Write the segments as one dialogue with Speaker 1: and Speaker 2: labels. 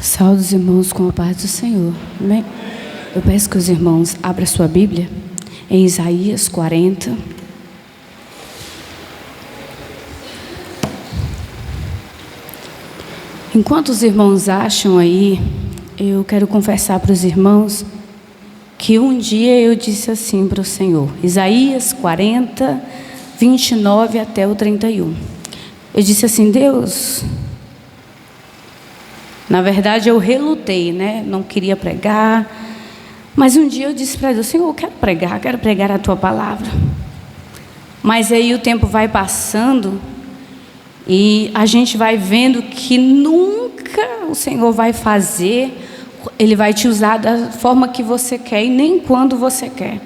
Speaker 1: Saúde os irmãos com a paz do Senhor. Amém? Eu peço que os irmãos abram sua Bíblia em Isaías 40. Enquanto os irmãos acham aí, eu quero confessar para os irmãos que um dia eu disse assim para o Senhor, Isaías 40, 29 até o 31. Eu disse assim: Deus, na verdade eu relutei, né? Não queria pregar, mas um dia eu disse para Deus: Senhor, eu quero pregar a Tua palavra. Mas aí o tempo vai passando e a gente vai vendo que nunca o Senhor vai fazer, Ele vai te usar da forma que você quer e nem quando você quer.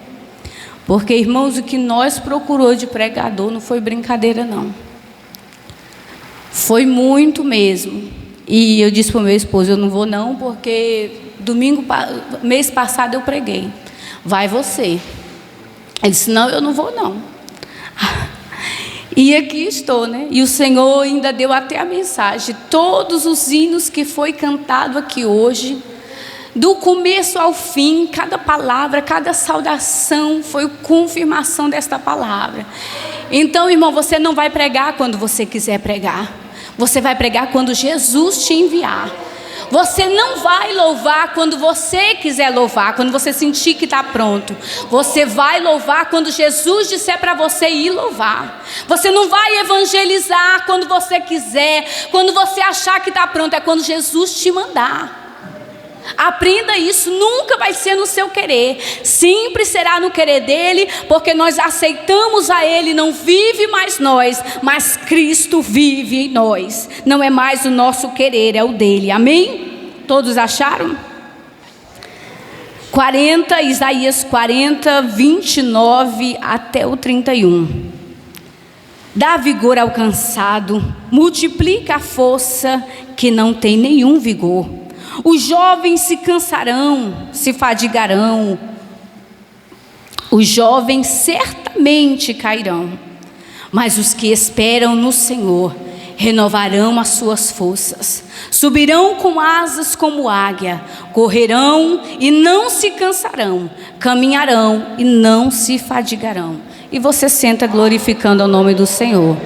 Speaker 1: Porque, irmãos, o que nós procurou de pregador não foi brincadeira, não. Foi muito mesmo. E eu disse para o meu esposo: eu não vou não, porque mês passado eu preguei. Vai você. Ele disse: não, eu não vou não. E aqui estou, né? E o Senhor ainda deu até a mensagem. Todos os hinos que foi cantado aqui hoje, do começo ao fim, cada palavra, cada saudação foi confirmação desta palavra. Então, irmão, você não vai pregar quando você quiser pregar. Você vai pregar quando Jesus te enviar. Você não vai louvar quando você quiser louvar, quando você sentir que está pronto. Você vai louvar quando Jesus disser para você ir louvar. Você não vai evangelizar quando você quiser, quando você achar que está pronto. É quando Jesus te mandar. Aprenda isso, nunca vai ser no seu querer, sempre será no querer dele, porque nós aceitamos a ele. Não vive mais nós, mas Cristo vive em nós. Não é mais o nosso querer, é o dele. Amém? Todos acharam? 40, Isaías 40, 29 até o 31. Dá vigor ao cansado, multiplica a força que não tem nenhum vigor. Os jovens se cansarão, se fadigarão. Os jovens certamente cairão, mas os que esperam no Senhor renovarão as suas forças. Subirão com asas como águia, correrão e não se cansarão, caminharão e não se fadigarão. E você senta glorificando o nome do Senhor.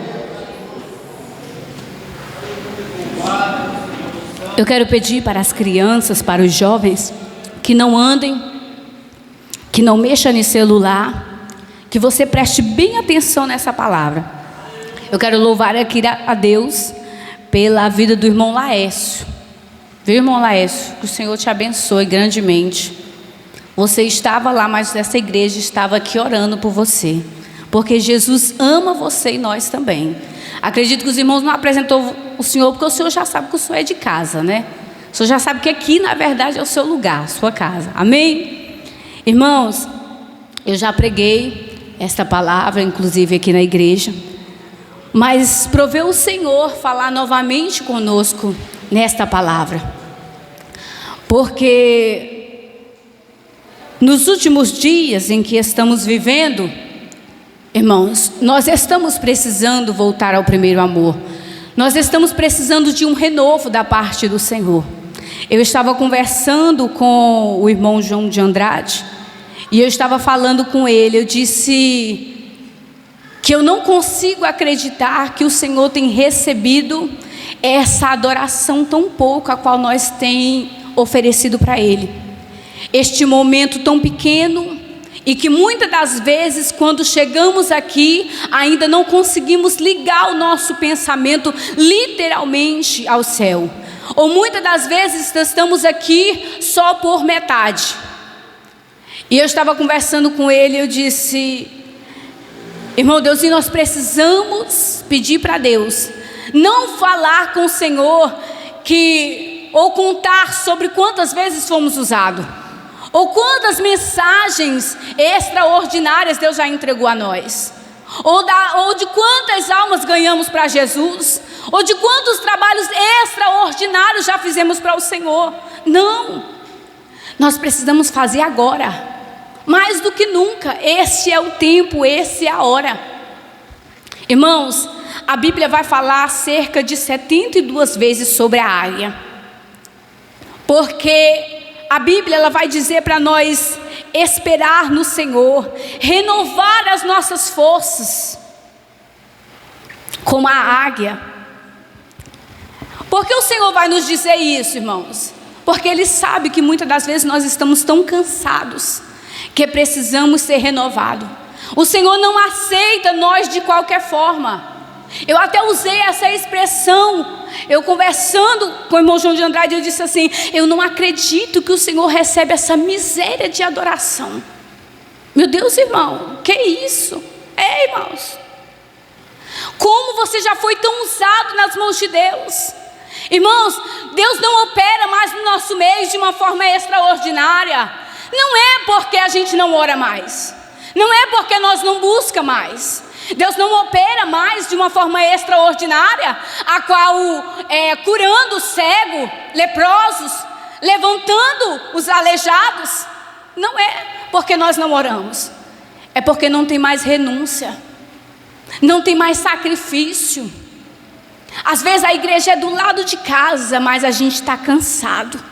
Speaker 1: Eu quero pedir para as crianças, para os jovens, que não andem, que não mexam no celular, que você preste bem atenção nessa palavra. Eu quero louvar aqui a Deus pela vida do irmão Laércio. Viu, irmão Laércio? Que o Senhor te abençoe grandemente. Você estava lá, mas essa igreja estava aqui orando por você, porque Jesus ama você e nós também. Acredito que os irmãos não apresentou o Senhor, porque o Senhor já sabe que o Senhor é de casa, né? O Senhor já sabe que aqui, na verdade, é o seu lugar, a sua casa. Amém? Irmãos, eu já preguei esta palavra, inclusive aqui na igreja, mas proveu o Senhor falar novamente conosco nesta palavra, porque nos últimos dias em que estamos vivendo, irmãos, nós estamos precisando voltar ao primeiro amor. Nós estamos precisando de um renovo da parte do Senhor. Eu estava conversando com o irmão João de Andrade, e eu estava falando com ele. Eu disse que eu não consigo acreditar que o Senhor tem recebido essa adoração tão pouco a qual nós tem oferecido para Ele. Este momento tão pequeno, e que muitas das vezes, quando chegamos aqui, ainda não conseguimos ligar o nosso pensamento literalmente ao céu. Ou muitas das vezes estamos aqui só por metade. E eu estava conversando com ele, eu disse: irmão Deus, e nós precisamos pedir para Deus não falar com o Senhor ou contar sobre quantas vezes fomos usados, ou quantas mensagens extraordinárias Deus já entregou a nós, ou de quantas almas ganhamos para Jesus, ou de quantos trabalhos extraordinários já fizemos para o Senhor. Não, nós precisamos fazer agora, mais do que nunca. Este é o tempo, esse é a hora. Irmãos, a Bíblia vai falar cerca de 72 vezes sobre a águia. Porque a Bíblia ela vai dizer para nós esperar no Senhor, renovar as nossas forças, como a águia. Por que o Senhor vai nos dizer isso, irmãos? Porque Ele sabe que muitas das vezes nós estamos tão cansados que precisamos ser renovados. O Senhor não aceita nós de qualquer forma. Eu até usei essa expressão, eu conversando com o irmão João de Andrade, eu disse assim: eu não acredito que o Senhor recebe essa miséria de adoração. Meu Deus, irmão, que isso? Irmãos, como você já foi tão usado nas mãos de Deus. Irmãos, Deus não opera mais no nosso meio de uma forma extraordinária. Não é porque a gente não ora mais, não é porque nós não buscamos mais. Deus não opera mais de uma forma extraordinária, a qual curando o cego, leprosos, levantando os aleijados. Não é porque nós não oramos, é porque não tem mais renúncia, não tem mais sacrifício. Às vezes a igreja é do lado de casa, mas a gente está cansado.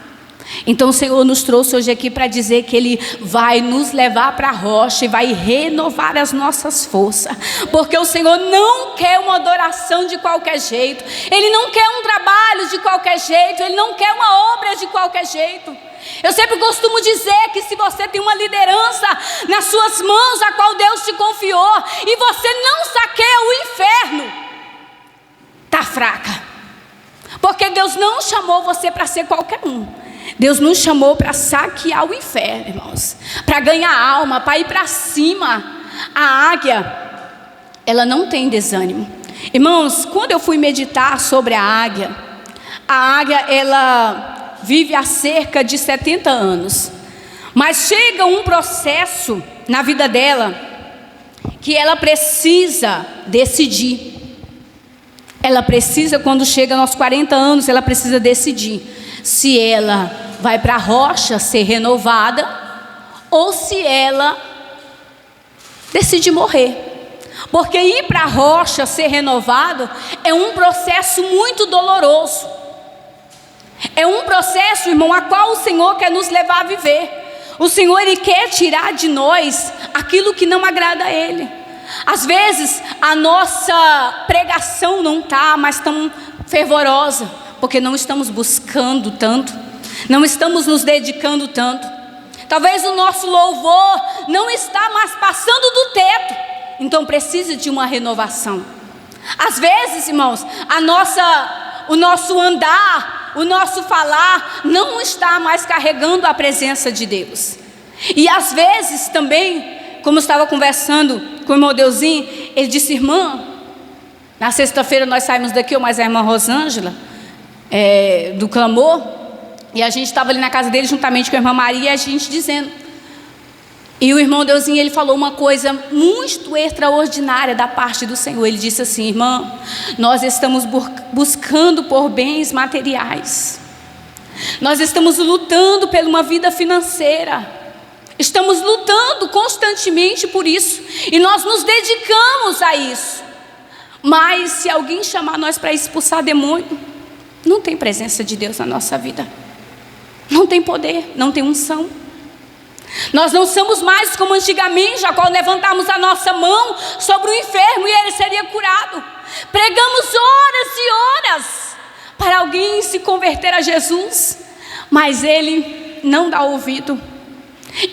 Speaker 1: Então o Senhor nos trouxe hoje aqui para dizer que Ele vai nos levar para a rocha e vai renovar as nossas forças. Porque o Senhor não quer uma adoração de qualquer jeito, Ele não quer um trabalho de qualquer jeito, Ele não quer uma obra de qualquer jeito. Eu sempre costumo dizer que se você tem uma liderança nas suas mãos, a qual Deus te confiou, e você não saqueia o inferno, está fraca. Porque Deus não chamou você para ser qualquer um. Deus nos chamou para saquear o inferno, irmãos, para ganhar alma, para ir para cima. A águia, ela não tem desânimo. Irmãos, quando eu fui meditar sobre a águia, ela vive há cerca de 70 anos. Mas chega um processo na vida dela que ela precisa decidir. Ela precisa, quando chega aos 40 anos, ela precisa decidir se ela vai para a rocha ser renovada ou se ela decide morrer. Porque ir para a rocha ser renovado é um processo muito doloroso. É um processo, irmão, a qual o Senhor quer nos levar a viver. O Senhor, Ele quer tirar de nós aquilo que não agrada a Ele. Às vezes a nossa pregação não está mais tão fervorosa, porque não estamos buscando tanto, não estamos nos dedicando tanto. Talvez o nosso louvor não está mais passando do teto, então precisa de uma renovação. Às vezes, irmãos, o nosso andar, o nosso falar não está mais carregando a presença de Deus. E às vezes também, como eu estava conversando com o irmão Deusinho, ele disse: irmã, na sexta-feira nós saímos daqui, eu mais a irmã Rosângela, do clamor, e a gente estava ali na casa dele juntamente com a irmã Maria, e a gente dizendo, e o irmão Deusinho, ele falou uma coisa muito extraordinária da parte do Senhor. Ele disse assim: irmã, nós estamos buscando por bens materiais, nós estamos lutando por uma vida financeira, estamos lutando constantemente por isso, e nós nos dedicamos a isso. Mas se alguém chamar nós para expulsar demônio, não tem presença de Deus na nossa vida, não tem poder, não tem unção. Nós não somos mais como antigamente, a qual levantamos a nossa mão sobre o enfermo e ele seria curado. Pregamos horas e horas para alguém se converter a Jesus, mas ele não dá ouvido.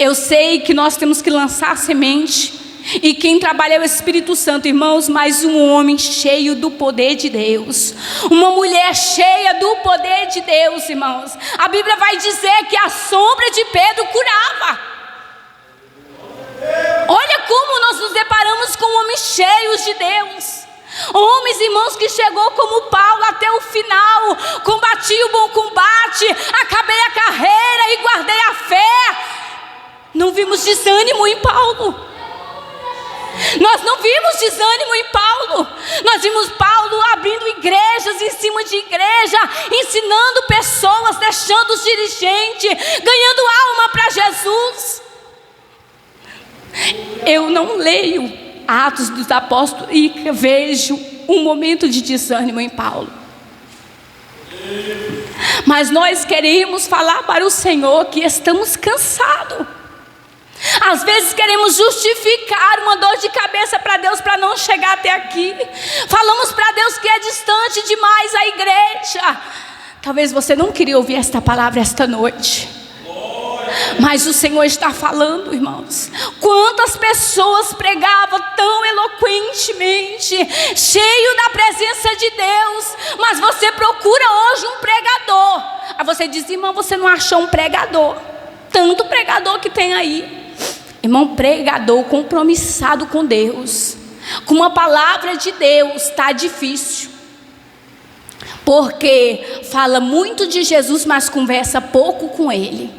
Speaker 1: Eu sei que nós temos que lançar a semente, e quem trabalha é o Espírito Santo, irmãos, mas um homem cheio do poder de Deus, uma mulher cheia do poder de Deus, irmãos. A Bíblia vai dizer que a sombra de Pedro curava. Olha como nós nos deparamos com homens cheios de Deus, homens, irmãos, que chegou como Paulo até o final: combati o bom combate, acabei a carreira e guardei a fé. Não vimos desânimo em Paulo. Nós não vimos desânimo em Paulo. Nós vimos Paulo abrindo igrejas em cima de igreja, ensinando pessoas, deixando os dirigentes, ganhando alma para Jesus. Eu não leio Atos dos Apóstolos e vejo um momento de desânimo em Paulo. Mas nós queremos falar para o Senhor que estamos cansados. Às vezes queremos justificar uma dor de cabeça para Deus para não chegar até aqui. Falamos para Deus que é distante demais a igreja. Talvez você não queria ouvir esta palavra esta noite, mas o Senhor está falando, irmãos. Quantas pessoas pregavam tão eloquentemente, cheio da presença de Deus, mas você procura hoje um pregador. Aí você diz: irmão, você não achou um pregador? Tanto pregador que tem aí. Irmão, pregador compromissado com Deus, com uma palavra de Deus, está difícil. Porque fala muito de Jesus, mas conversa pouco com Ele.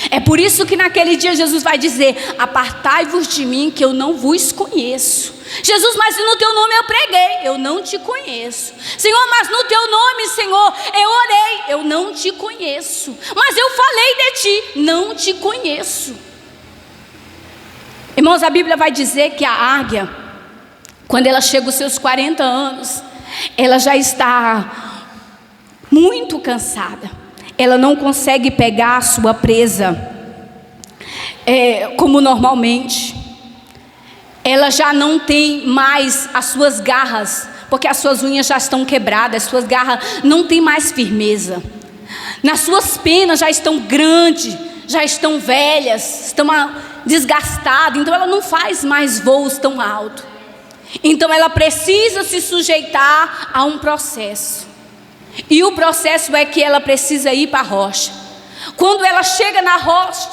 Speaker 1: É por isso que naquele dia Jesus vai dizer: apartai-vos de mim, que eu não vos conheço. Jesus, mas no teu nome eu preguei, eu não te conheço. Senhor, mas no teu nome, Senhor, eu orei, eu não te conheço. Mas eu falei de ti, não te conheço. Irmãos, a Bíblia vai dizer que a águia, quando ela chega aos seus 40 anos, ela já está muito cansada. Ela não consegue pegar a sua presa como normalmente. Ela já não tem mais as suas garras, porque as suas unhas já estão quebradas, as suas garras não têm mais firmeza. Nas suas penas já estão grandes, já estão velhas, estão desgastadas, então ela não faz mais voos tão altos. Então ela precisa se sujeitar a um processo. E o processo é que ela precisa ir para a rocha. Quando ela chega na rocha,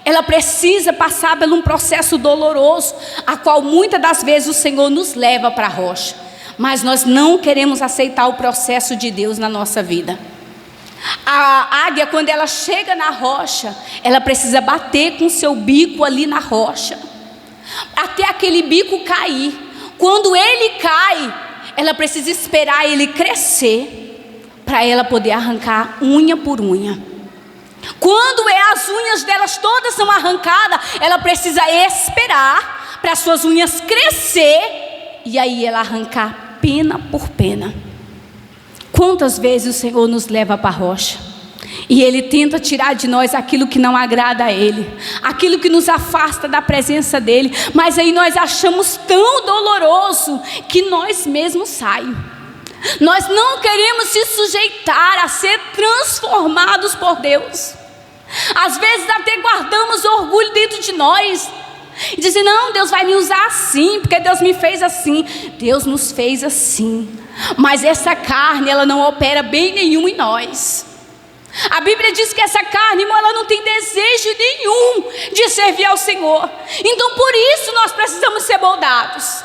Speaker 1: ela precisa passar por um processo doloroso, a qual muitas das vezes o Senhor nos leva para a rocha. Mas nós não queremos aceitar o processo de Deus na nossa vida. A águia, quando ela chega na rocha, ela precisa bater com seu bico ali na rocha, até aquele bico cair. Quando ele cai, ela precisa esperar ele crescer, para ela poder arrancar unha por unha. Quando as unhas delas todas são arrancadas, ela precisa esperar para as suas unhas crescer, e aí ela arrancar pena por pena. Quantas vezes o Senhor nos leva para a rocha, e Ele tenta tirar de nós aquilo que não agrada a Ele, aquilo que nos afasta da presença dEle, mas aí nós achamos tão doloroso, que nós mesmos saímos. Nós não queremos se sujeitar a ser transformados por Deus. Às vezes até guardamos orgulho dentro de nós, e dizem: não, Deus vai me usar assim, porque Deus me fez assim. Deus nos fez assim, mas essa carne, ela não opera bem nenhum em nós. A Bíblia diz que essa carne, irmão, ela não tem desejo nenhum de servir ao Senhor. Então por isso nós precisamos ser moldados.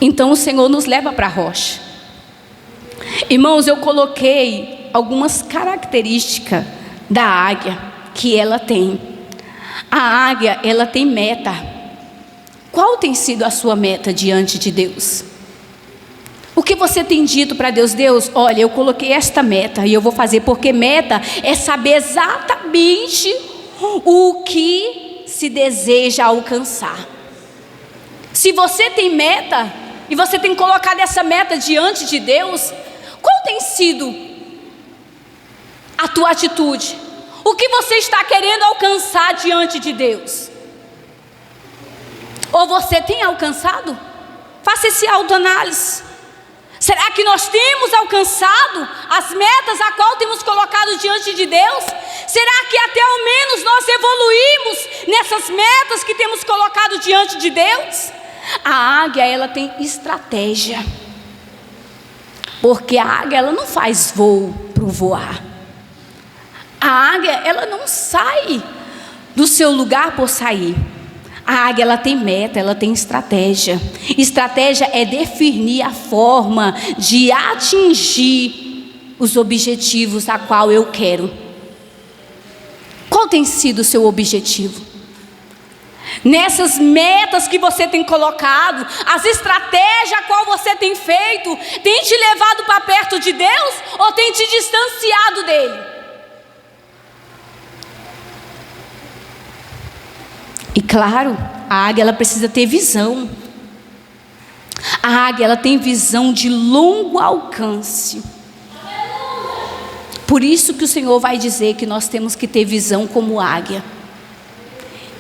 Speaker 1: Então o Senhor nos leva para a rocha. Irmãos, eu coloquei algumas características da águia que ela tem. A águia, ela tem meta. Qual tem sido a sua meta diante de Deus? O que você tem dito para Deus? Deus, olha, eu coloquei esta meta e eu vou fazer, porque meta é saber exatamente o que se deseja alcançar. Se você tem meta, e você tem colocado essa meta diante de Deus, qual tem sido a tua atitude? O que você está querendo alcançar diante de Deus? Ou você tem alcançado? Faça esse autoanálise. Será que nós temos alcançado as metas a qual temos colocado diante de Deus? Será que até ao menos nós evoluímos nessas metas que temos colocado diante de Deus? A águia, ela tem estratégia, porque a águia, ela não faz voo para voar. A águia, ela não sai do seu lugar por sair. A águia, ela tem meta, ela tem estratégia. Estratégia é definir a forma de atingir os objetivos a qual eu quero. Qual tem sido o seu objetivo? Nessas metas que você tem colocado, as estratégias a qual você tem feito, tem te levado para perto de Deus ou tem te distanciado dele? E claro, a águia, ela precisa ter visão. A águia, ela tem visão de longo alcance. Por isso que o Senhor vai dizer que nós temos que ter visão como águia.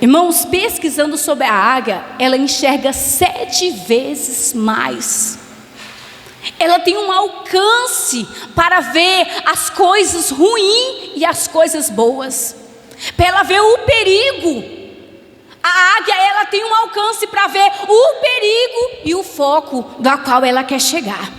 Speaker 1: Irmãos, pesquisando sobre a águia, ela enxerga 7 vezes mais. Ela tem um alcance para ver as coisas ruins e as coisas boas, para ela ver o perigo. A águia, ela tem um alcance para ver o perigo e o foco do qual ela quer chegar.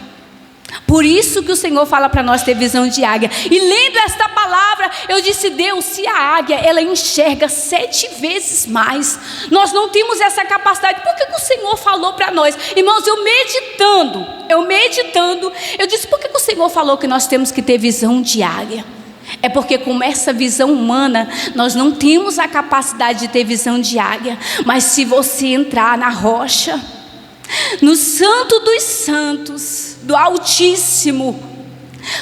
Speaker 1: Por isso que o Senhor fala para nós ter visão de águia. E lendo esta palavra, eu disse: Deus, se a águia, ela enxerga 7 vezes mais, nós não temos essa capacidade. Por que o Senhor falou para nós? Irmãos, eu meditando, eu disse: por que o Senhor falou que nós temos que ter visão de águia? É porque com essa visão humana, nós não temos a capacidade de ter visão de águia. Mas se você entrar na rocha, no Santo dos Santos, do Altíssimo,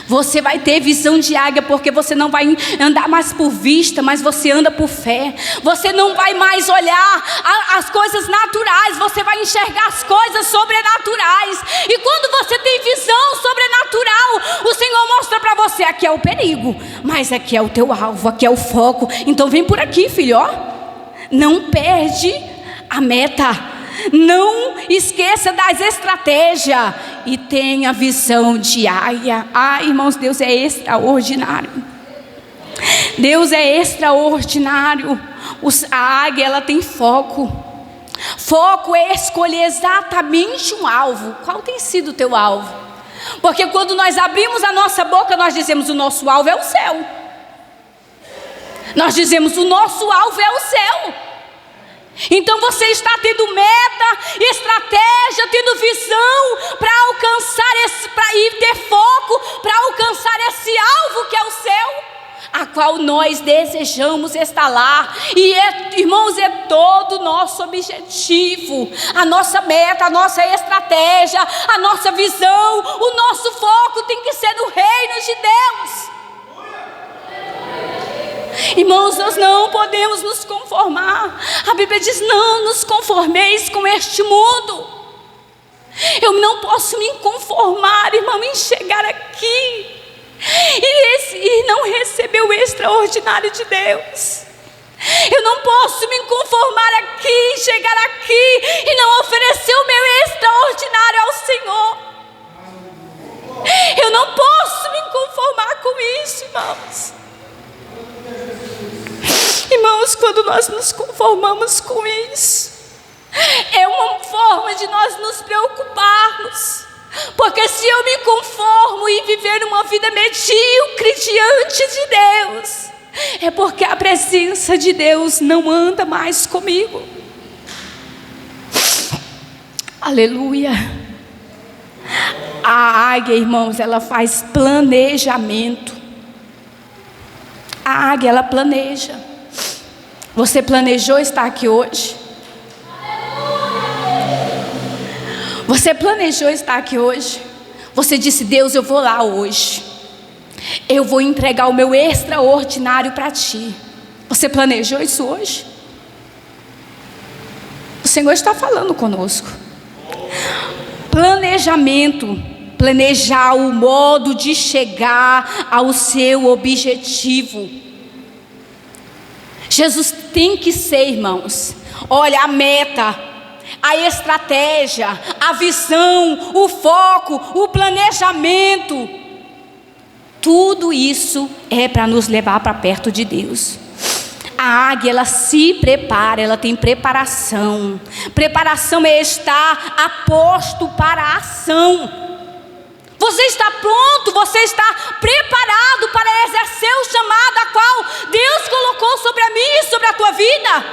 Speaker 1: você vai ter visão de águia, porque você não vai andar mais por vista, mas você anda por fé. Você não vai mais olhar as coisas naturais, você vai enxergar as coisas sobrenaturais. E quando você tem visão sobrenatural, o Senhor mostra para você: aqui é o perigo, mas aqui é o teu alvo, aqui é o foco. Então vem por aqui, filho, ó. Não perde a meta. Não esqueça das estratégias e tenha visão de águia. Irmãos, Deus é extraordinário. Deus é extraordinário. A águia, ela tem foco. Foco é escolher exatamente um alvo. Qual tem sido o teu alvo? Porque quando nós abrimos a nossa boca, nós dizemos: o nosso alvo é o céu. Nós dizemos: o nosso alvo é o céu. Então você está tendo meta, estratégia, tendo visão para alcançar e ter foco para alcançar esse alvo que é o céu, a qual nós desejamos estar lá. E irmãos, é todo o nosso objetivo, a nossa meta, a nossa estratégia, a nossa visão, o nosso foco tem que ser no reino de Deus. Irmãos, nós não podemos nos conformar. A Bíblia diz: não nos conformeis com este mundo. Eu não posso me conformar, irmão, em chegar aqui e não receber o extraordinário de Deus. Eu não posso me conformar aqui, chegar aqui e não oferecer o meu extraordinário ao Senhor. Eu não posso me conformar com isso, irmãos. Irmãos, quando nós nos conformamos com isso, é uma forma de nós nos preocuparmos. Porque se eu me conformo e viver uma vida medíocre diante de Deus, é porque a presença de Deus não anda mais comigo. Aleluia. A águia, irmãos, ela faz planejamento. A águia, ela planeja. Você planejou estar aqui hoje? Você planejou estar aqui hoje? Você disse: Deus, eu vou lá hoje. Eu vou entregar o meu extraordinário para ti. Você planejou isso hoje? O Senhor está falando conosco. Planejamento. Planejar o modo de chegar ao seu objetivo. Jesus tem que ser, irmãos, olha, a meta, a estratégia, a visão, o foco, o planejamento, tudo isso é para nos levar para perto de Deus. A águia, ela se prepara, ela tem preparação. Preparação é estar aposto para a ação. Você está pronto, você está preparado para exercer o chamado a qual Deus colocou sobre a mim e sobre a tua vida?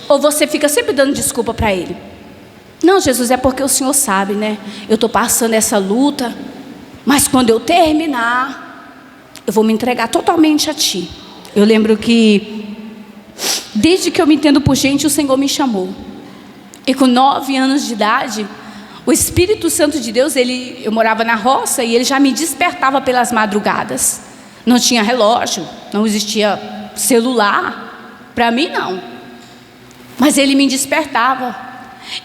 Speaker 1: Ou você fica sempre dando desculpa para Ele? Não, Jesus, é porque o Senhor sabe, né? Eu estou passando essa luta, mas quando eu terminar, eu vou me entregar totalmente a Ti. Eu lembro que, desde que eu me entendo por gente, o Senhor me chamou. E com 9 anos de idade, o Espírito Santo de Deus, eu morava na roça e ele já me despertava pelas madrugadas. Não tinha relógio, não existia celular, para mim não. Mas ele me despertava.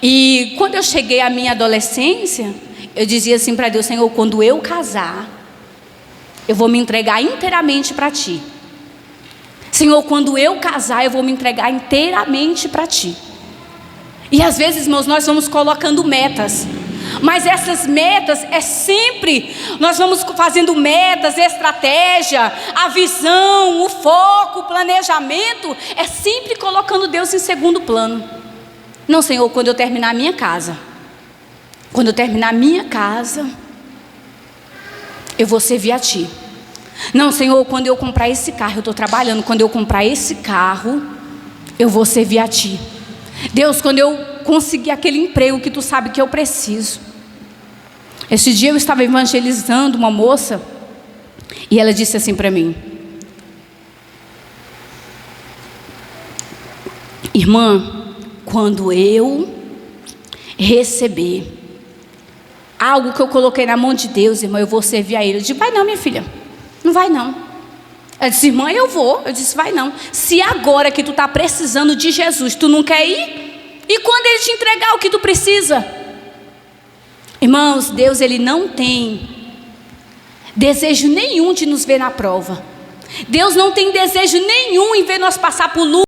Speaker 1: E quando eu cheguei à minha adolescência, eu dizia assim para Deus: Senhor, quando eu casar, eu vou me entregar inteiramente para Ti. Senhor, quando eu casar, eu vou me entregar inteiramente para Ti. E às vezes, irmãos, nós vamos colocando metas, mas essas metas é sempre, nós vamos fazendo metas, estratégia, a visão, o foco, o planejamento, é sempre colocando Deus em segundo plano. Não, Senhor, quando eu terminar a minha casa, eu vou servir a Ti. Não, Senhor, quando eu comprar esse carro, eu estou trabalhando, quando eu comprar esse carro, eu vou servir a Ti. Deus, quando eu conseguir aquele emprego que Tu sabe que eu preciso. Esse dia eu estava evangelizando uma moça, e ela disse assim para mim: irmã, quando eu receber algo que eu coloquei na mão de Deus, irmã, eu vou servir a Ele. Eu disse: vai não, minha filha, não vai não. Ela disse: irmã, eu vou. Eu disse: vai não. Se agora que tu está precisando de Jesus, tu não quer ir? E quando Ele te entregar o que tu precisa? Irmãos, Deus, Ele não tem desejo nenhum de nos ver na prova. Deus não tem desejo nenhum em ver nós passar por luta.